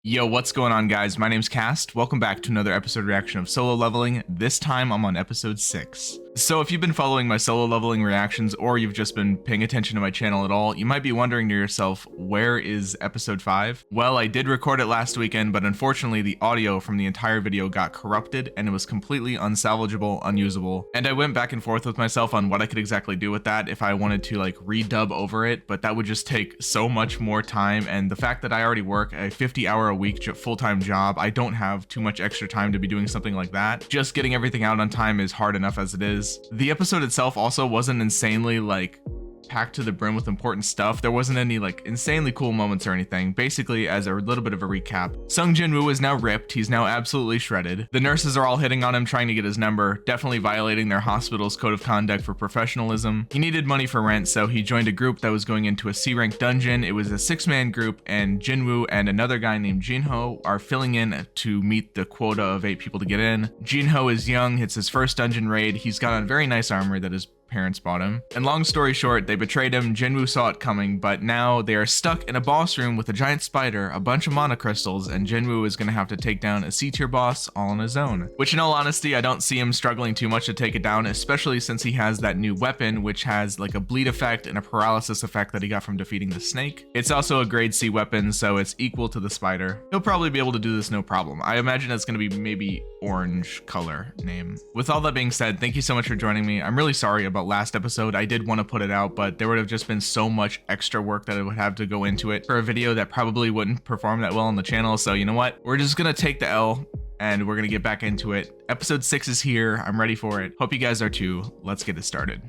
Yo, what's going on, guys? My name's Cast. Welcome back to another episode reaction of Solo Leveling. This time I'm on episode 6. So if you've been following my Solo Leveling reactions or you've just been paying attention to my channel at all, you might be wondering to yourself, where is episode 5? Well, I did record it last weekend, but unfortunately the audio from the entire video got corrupted and it was completely unsalvageable, unusable. And I went back and forth with myself on what I could exactly do with that if I wanted to like redub over it, but that would just take so much more time. And the fact that I already work a 50-hour-a-week full-time job, I don't have too much extra time to be doing something like that. Just getting everything out on time is hard enough as it is. The episode itself also wasn't insanely like packed to the brim with important stuff. There wasn't any like insanely cool moments or anything. Basically, as a little bit of a recap, Sung Jin-woo is now ripped. He's now absolutely shredded. The nurses are all hitting on him, trying to get his number, definitely violating their hospital's code of conduct for professionalism. He needed money for rent, so he joined a group that was going into a C-rank dungeon. It was a 6-man group, and Jin-woo and another guy named Jin-ho are filling in to meet the quota of 8 people to get in. Jin-ho is young. It's his first dungeon raid. He's got on very nice armor that his parents bought him. And long story short, they betrayed him. Jin-woo saw it coming, but now they are stuck in a boss room with a giant spider, a bunch of mana crystals, and Jin-woo is going to have to take down a C-tier boss all on his own. Which in all honesty, I don't see him struggling too much to take it down, especially since he has that new weapon, which has like a bleed effect and a paralysis effect that he got from defeating the snake. It's also a grade C weapon, so it's equal to the spider. He'll probably be able to do this no problem. I imagine it's going to be maybe orange color name. With all that being said, thank you so much for joining me. I'm really sorry about last episode. I did want to put it out, but there would have just been so much extra work that I would have to go into it for a video that probably wouldn't perform that well on the channel. So you know what? We're just gonna take the L and we're gonna get back into it. Episode 6 is here. I'm ready for it. Hope you guys are too. Let's get it started.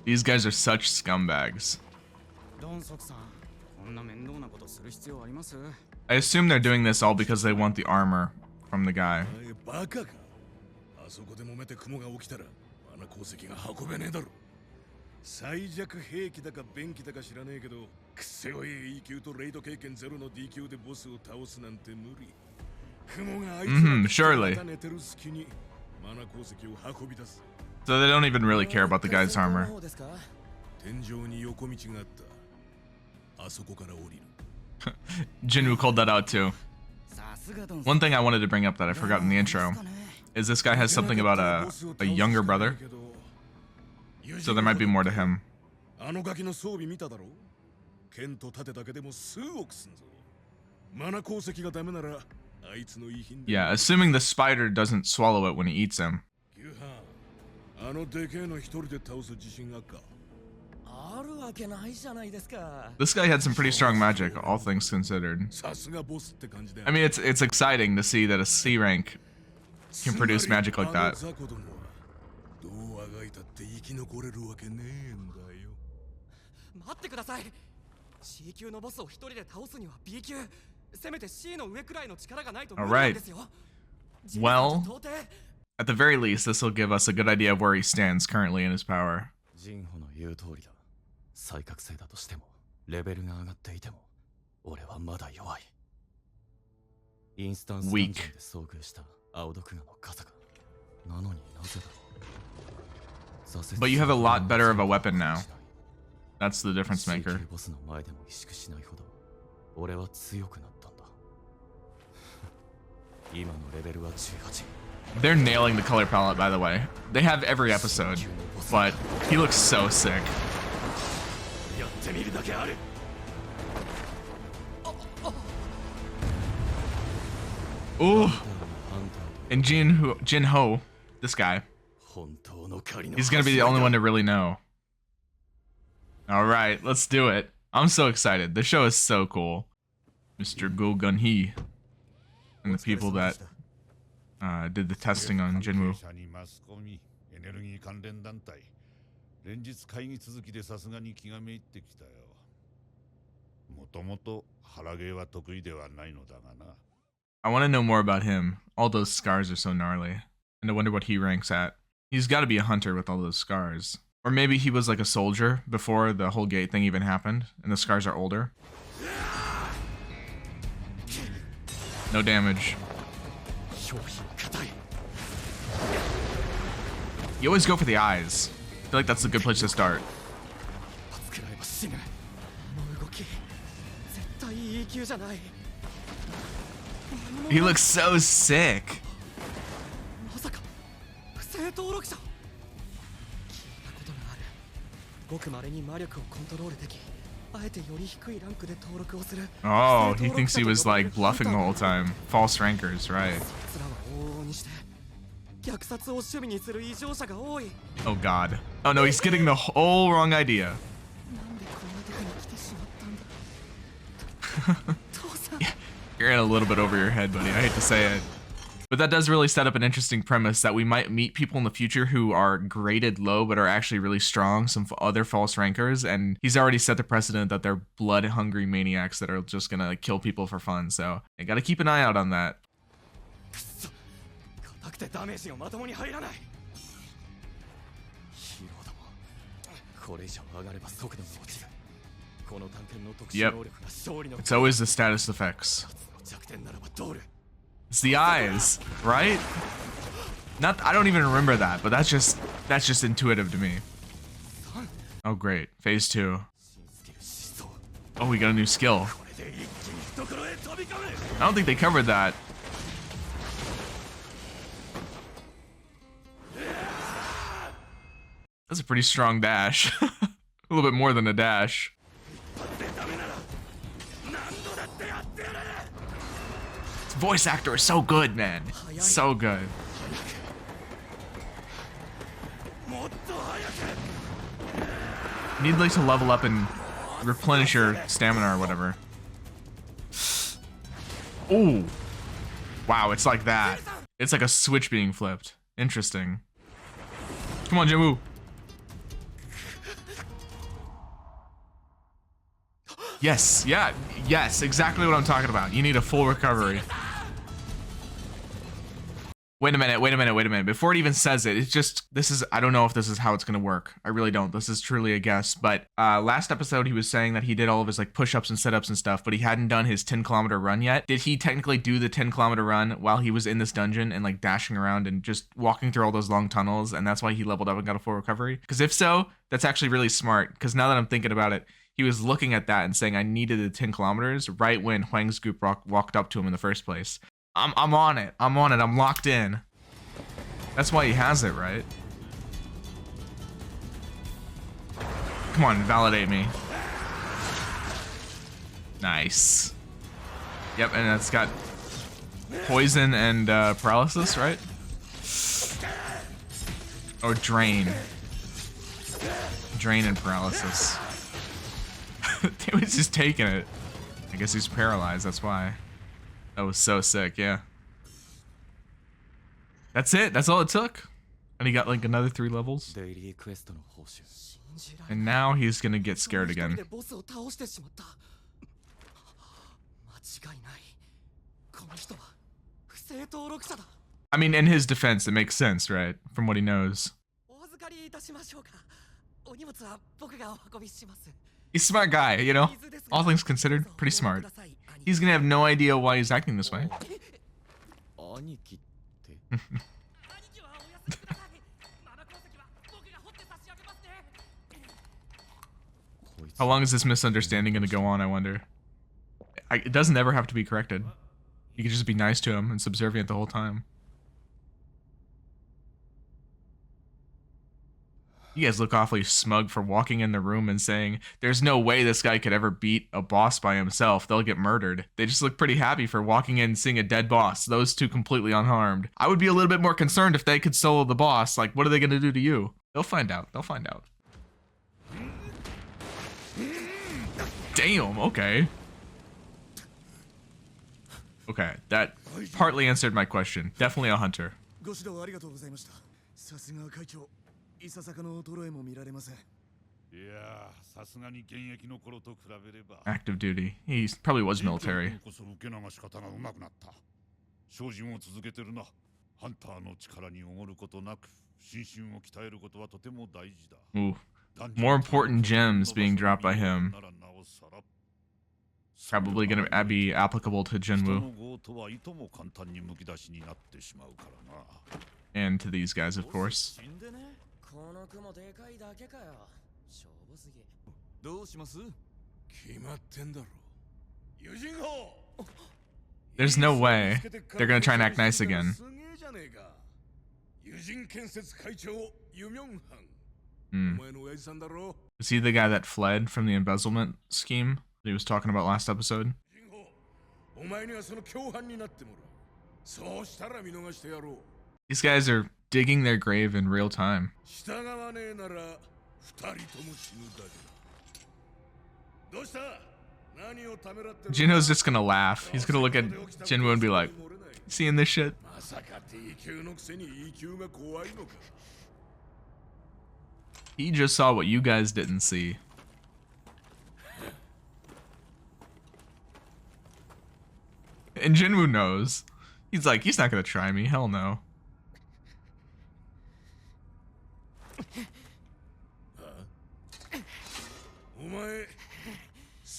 These guys are such scumbags. I assume they're doing this all because they want the armor from the guy. Surely. So they don't even really care about the guy's armor. Jin-woo called that out too. One thing I wanted to bring up that I forgot in the intro is this guy has something about a younger brother. So there might be more to him. Yeah, assuming the spider doesn't swallow it when he eats him. This guy had some pretty strong magic, all things considered. I mean, it's exciting to see that a C rank can produce magic like that. Alright. Well, at the very least, this will give us a good idea of where he stands currently in his power. Weak. But you have a lot better of a weapon now. That's the difference maker. They're nailing the color palette, by the way. They have every episode, but he looks so sick. Ooh. And Jin-ho, this guy, he's gonna be the only one to really know. Alright, let's do it. I'm so excited. The show is so cool. Mr. Go Gun-hee and the people that did the testing on Jin-woo. I want to know more about him. All those scars are so gnarly. And I wonder what he ranks at. He's got to be a hunter with all those scars. Or maybe he was like a soldier before the whole gate thing even happened, and the scars are older. No damage. You always go for the eyes. I feel like that's a good place to start. いい級じゃない。 He looks so sick. まさか不正登録者。聞いたことがある。ごく稀に魔力をコントロールでき、あえてより低いランクで登録をする。 Oh, he thinks he was like bluffing the whole time. False rankers, right? 奴らは往々にして虐殺を趣味にする異常者が多い。 Oh god. Oh no, he's getting the whole wrong idea. なんでこんなとこに来てしまったんだ。父さん。 You're in a little bit over your head, buddy. I hate to say it. But that does really set up an interesting premise that we might meet people in the future who are graded low but are actually really strong, some other false rankers, and he's already set the precedent that they're blood-hungry maniacs that are just gonna like, kill people for fun, so you gotta keep an eye out on that. 硬くてダメージがまともに入らない。ヒーローだもん。これ以上上がれば速度が落ちる。この探検の特殊能力が勝利の。 It's always the status effects. 弱点ならばドール。 It's the eyes, right? Not, I don't even remember that, but that's just intuitive to me. Oh great, phase 2. Oh, we got a new skill. I don't think they covered that. That's a pretty strong dash. A little bit more than a dash. This voice actor is so good, man. So good. You need like to level up and replenish your stamina or whatever. Ooh. Wow, it's like that. It's like a switch being flipped. Interesting. Come on, Jinwoo. Yes, yeah, yes, exactly what I'm talking about. You need a full recovery. Wait a minute. Before it even says it, it's just, I don't know if this is how it's gonna work. I really don't. This is truly a guess. But last episode, he was saying that he did all of his like push-ups and sit-ups and stuff, but he hadn't done his 10-kilometer run yet. Did he technically do the 10-kilometer run while he was in this dungeon and like dashing around and just walking through all those long tunnels, and that's why he leveled up and got a full recovery? Because if so, that's actually really smart, because now that I'm thinking about it, he was looking at that and saying I needed the 10 kilometers right when Huang's group walked up to him in the first place. I'm on it. I'm locked in. That's why he has it, right? Come on, validate me. Nice. Yep, and it's got poison and paralysis, right? Or drain. Drain and paralysis. He was just taking it. I guess he's paralyzed, that's why. That was so sick, yeah. That's it, that's all it took. And he got like another 3 levels. And now he's gonna get scared again. I mean, in his defense, it makes sense, right? From what he knows. He's a smart guy, you know? All things considered, pretty smart. He's gonna have no idea why he's acting this way. How long is this misunderstanding gonna go on, I wonder? It doesn't ever have to be corrected. You can just be nice to him and subservient the whole time. You guys look awfully smug for walking in the room and saying, there's no way this guy could ever beat a boss by himself. They'll get murdered. They just look pretty happy for walking in and seeing a dead boss, those two completely unharmed. I would be a little bit more concerned if they could solo the boss. Like, what are they gonna do to you? They'll find out. They'll find out. Damn, okay. Okay, that partly answered my question. Definitely a hunter. Active duty. He probably was military. Ooh. More important gems being dropped by him. Probably gonna be applicable to Jinwoo. And to these guys, of course. There's no way they're gonna try and act nice again. Is he the guy that fled from the embezzlement scheme that he was talking about last episode? These guys are digging their grave in real time. Jinho's just gonna laugh. He's gonna look at Jinwoo and be like, seeing this shit? He just saw what you guys didn't see. And Jinwoo knows. He's like, he's not gonna try me, hell no.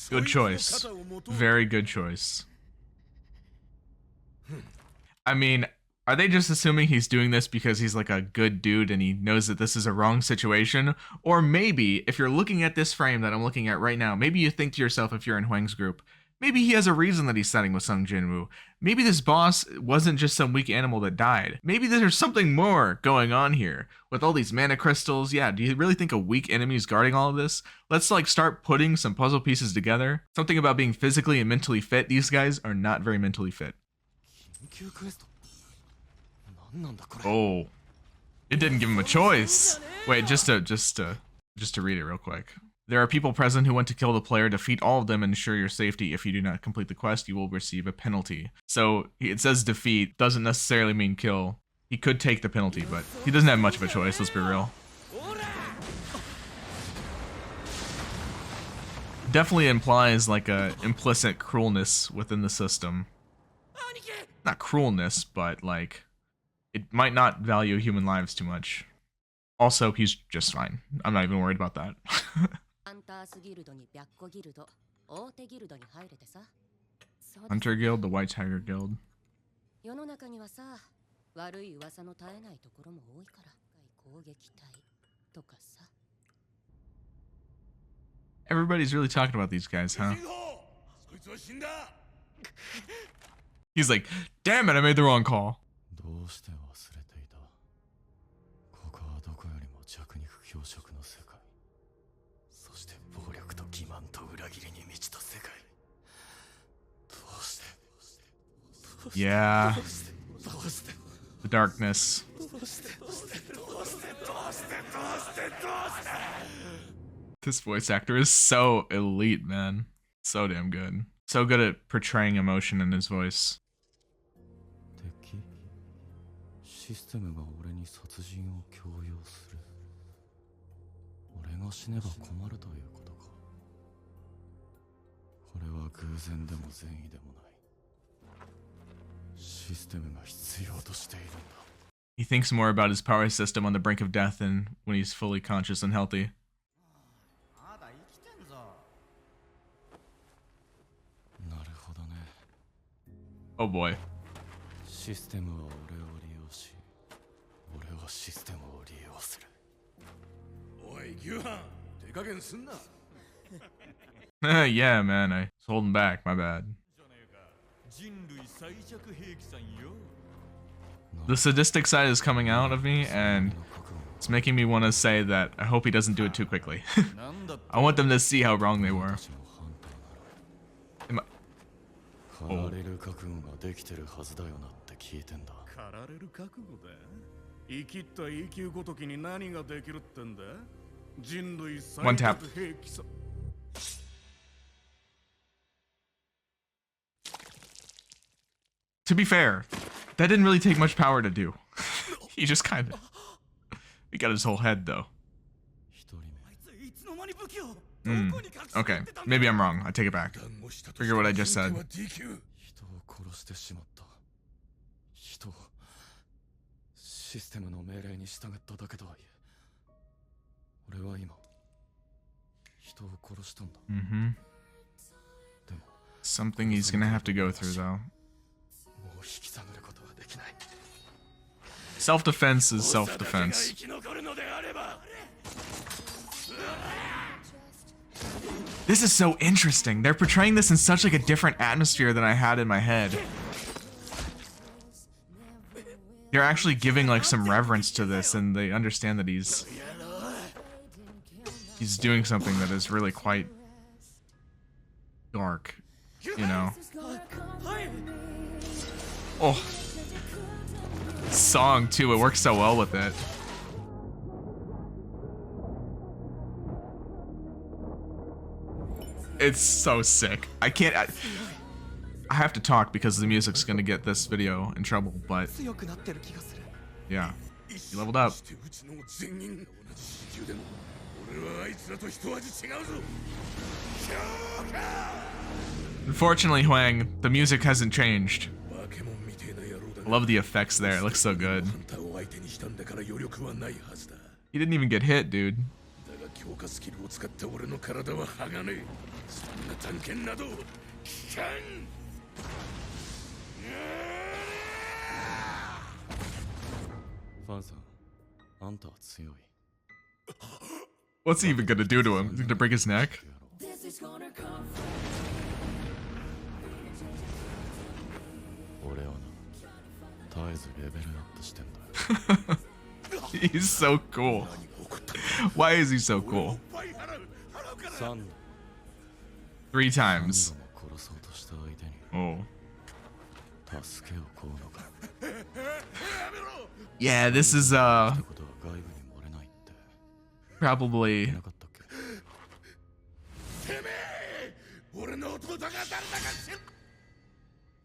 Good choice. Very good choice. I mean, are they just assuming he's doing this because he's like a good dude and he knows that this is a wrong situation? Or maybe, if you're looking at this frame that I'm looking at right now, maybe you think to yourself, if you're in Huang's group, maybe he has a reason that he's setting with Sung Jinwoo. Maybe this boss wasn't just some weak animal that died. Maybe there's something more going on here. With all these mana crystals, yeah, do you really think a weak enemy is guarding all of this? Let's like start putting some puzzle pieces together. Something about being physically and mentally fit. These guys are not very mentally fit. Oh. It didn't give him a choice. Wait, just to read it real quick. There are people present who want to kill the player. Defeat all of them and ensure your safety. If you do not complete the quest, you will receive a penalty. So it says defeat, doesn't necessarily mean kill. He could take the penalty, but he doesn't have much of a choice, let's be real. Definitely implies like a implicit cruelness within the system. Not cruelness, but like, it might not value human lives too much. Also, he's just fine. I'm not even worried about that. Hunter Guild, the White Tiger Guild. Everybody's really talking about these guys, huh? He's like, damn it, I made the wrong call. Yeah. The darkness. This voice actor is so elite, man. So damn good. So good at portraying emotion in his voice. He thinks more about his power system on the brink of death than when he's fully conscious and healthy. Oh boy. Yeah, man, I was holding back, my bad. The sadistic side is coming out of me, and it's making me want to say that I hope he doesn't do it too quickly. I want them to see how wrong they were. Oh. One tap. To be fair, that didn't really take much power to do. He just kind of... He got his whole head, though. Okay, maybe I'm wrong. I take it back. Forget what I just said. Something he's gonna have to go through, though. Self-defense is self-defense. This is so interesting. They're portraying this in such like a different atmosphere than I had in my head. They're actually giving like some reverence to this, and they understand that he's doing something that is really quite dark, you know. Oh, song too, it works so well with it. It's so sick. I can't, I have to talk because the music's gonna get this video in trouble, but yeah, he leveled up. Unfortunately, Huang, the music hasn't changed. I love the effects there, it looks so good. He didn't even get hit, dude. What's he even gonna do to him? He's gonna break his neck? He's so cool. Why is he so cool? 3 times. Oh. Yeah, this is probably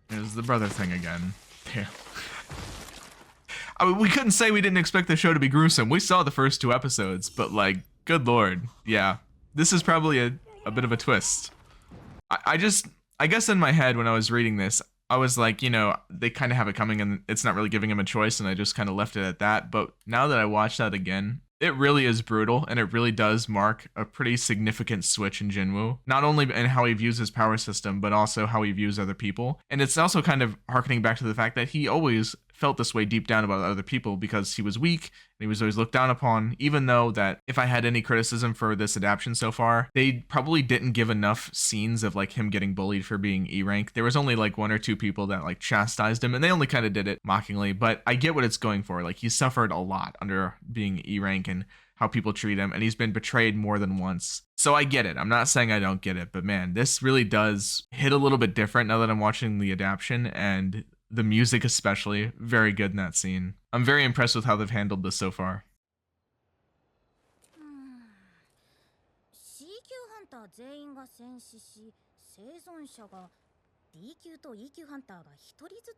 there's the brother thing again. Damn. I mean, we couldn't say we didn't expect the show to be gruesome. We saw the first 2 episodes, but like, good lord, yeah, this is probably a bit of a twist. I guess in my head when I was reading this, I was like, you know, they kind of have it coming and it's not really giving him a choice, and I just kind of left it at that. But now that I watched that again, it really is brutal, and it really does mark a pretty significant switch in Jinwoo. Not only in how he views his power system, but also how he views other people. And it's also kind of harkening back to the fact that he always felt this way deep down about other people because he was weak and he was always looked down upon, even though that if I had any criticism for this adaptation so far, they probably didn't give enough scenes of like him getting bullied for being E rank. There was only like 1 or 2 people that like chastised him, and they only kind of did it mockingly, but I get what it's going for. Like, he suffered a lot under being E rank and how people treat him, and he's been betrayed more than once. So I get it. I'm not saying I don't get it, but man, this really does hit a little bit different now that I'm watching the adaptation, and the music especially, very good in that scene. I'm very impressed with how they've handled this so far.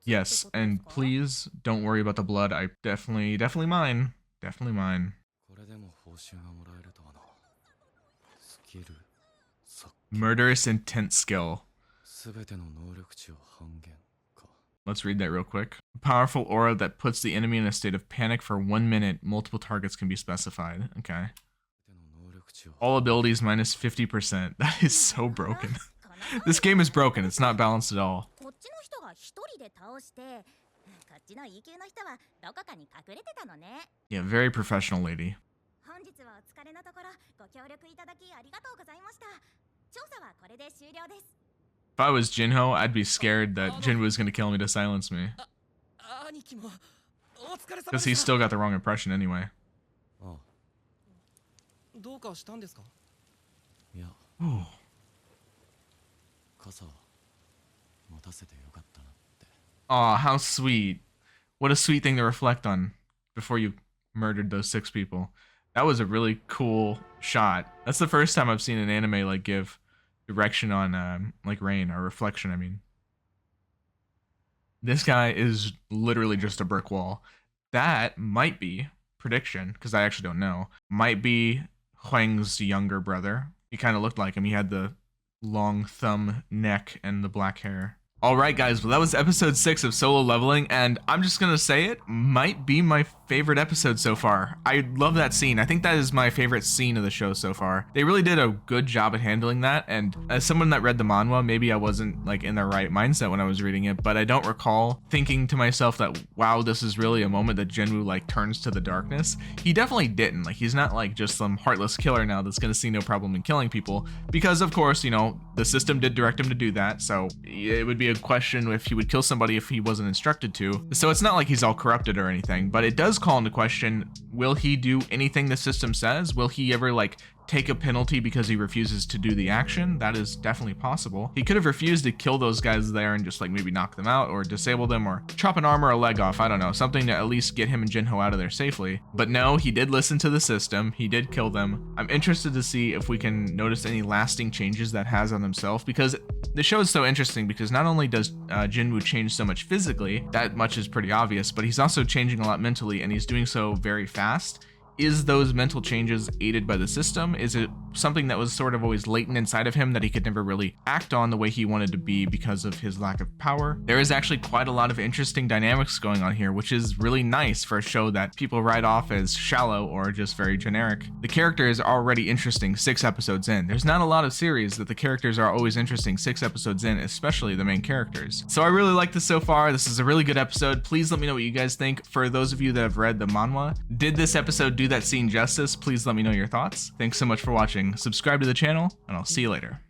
Yes, and please don't worry about the blood. I definitely mine. Definitely mine. Murderous intent skill. Let's read that real quick. Powerful aura that puts the enemy in a state of panic for 1 minute. Multiple targets can be specified. Okay. All abilities minus 50%. That is so broken. This game is broken. It's not balanced at all. Yeah, very professional lady. If I was Jinho, I'd be scared that Jinwoo was going to kill me to silence me. Because he's still got the wrong impression anyway. Ooh. Aw, how sweet. What a sweet thing to reflect on before you murdered those 6 people. That was a really cool shot. That's the first time I've seen an anime like give direction on like rain, or reflection, I mean. This guy is literally just a brick wall. That might be, prediction, because I actually don't know, might be Huang's younger brother. He kind of looked like him. He had the long thumb neck and the black hair. Alright guys, well that was episode 6 of Solo Leveling, and I'm just gonna say it might be my favorite episode so far. I love that scene. I think that is my favorite scene of the show so far. They really did a good job at handling that, and as someone that read the manhwa, maybe I wasn't like in the right mindset when I was reading it, but I don't recall thinking to myself that, wow, this is really a moment that Jinwoo like turns to the darkness. He definitely didn't. Like, he's not like just some heartless killer now that's gonna see no problem in killing people, because of course, you know, the system did direct him to do that, so it would be a question if he would kill somebody if he wasn't instructed to. So it's not like he's all corrupted or anything, but it does call into question, will he do anything the system says? Will he ever like take a penalty because he refuses to do the action? That is definitely possible. He could have refused to kill those guys there and just like maybe knock them out or disable them or chop an arm or a leg off. I don't know, something to at least get him and Jinho out of there safely. But no, he did listen to the system. He did kill them. I'm interested to see if we can notice any lasting changes that has on himself, because the show is so interesting because not only does Jinwoo change so much physically, that much is pretty obvious, but he's also changing a lot mentally, and he's doing so very fast. Is those mental changes aided by the system? Is it something that was sort of always latent inside of him that he could never really act on the way he wanted to be because of his lack of power? There is actually quite a lot of interesting dynamics going on here, which is really nice for a show that people write off as shallow or just very generic. The character is already interesting 6 episodes in. There's not a lot of series that the characters are always interesting 6 episodes in, especially the main characters. So I really like this so far. This is a really good episode. Please let me know what you guys think. For those of you that have read the manhwa, did this episode do that scene justice? Please let me know your thoughts. Thanks so much for watching. Subscribe to the channel, and I'll see you later.